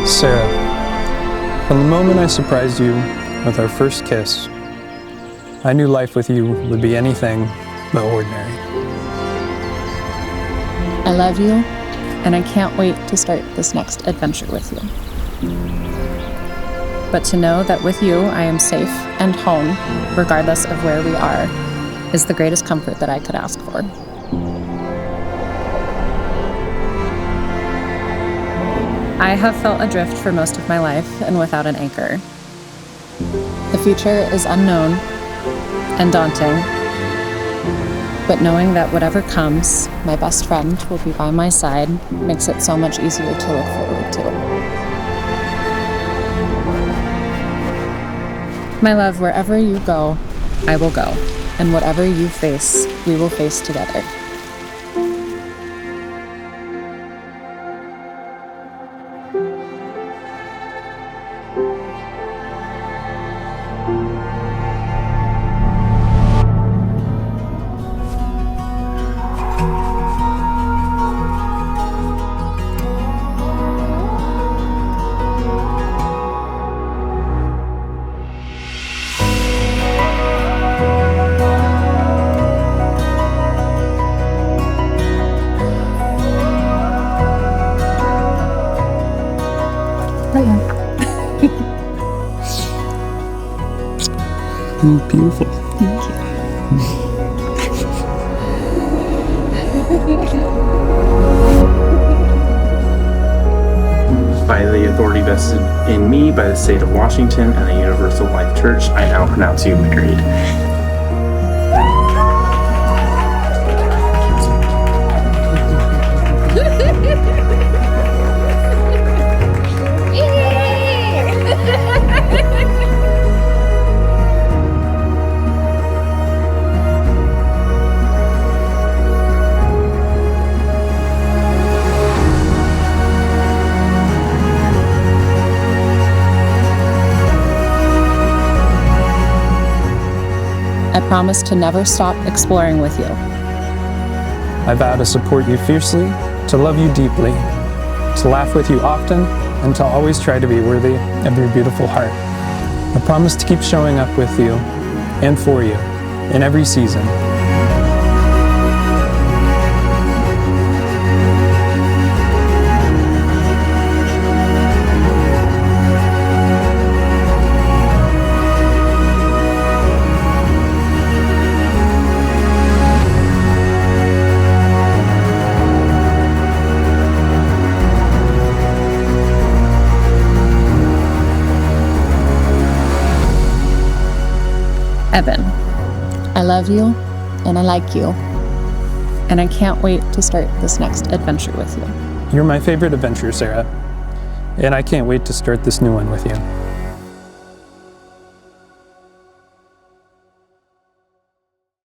Sarah, from the moment I surprised you with our first kiss, I knew life with you would be anything but ordinary. I love you, and I can't wait to start this next adventure with you. But to know that with you I am safe and home, regardless of where we are, is the greatest comfort that I could ask for. I have felt adrift for most of my life and without an anchor. The future is unknown and daunting, but knowing that whatever comes, my best friend will be by my side makes it so much easier to look forward to. My love, wherever you go, I will go, and whatever you face, we will face together. Beautiful. Thank you. By the authority vested in me by the state of Washington and the Universal Life Church, I now pronounce you married. I promise to never stop exploring with you. I vow to support you fiercely, to love you deeply, to laugh with you often, and to always try to be worthy of your beautiful heart. I promise to keep showing up with you and for you in every season. Evan, I love you, and I like you, and I can't wait to start this next adventure with you. You're my favorite adventure, Sarah, and I can't wait to start this new one with you.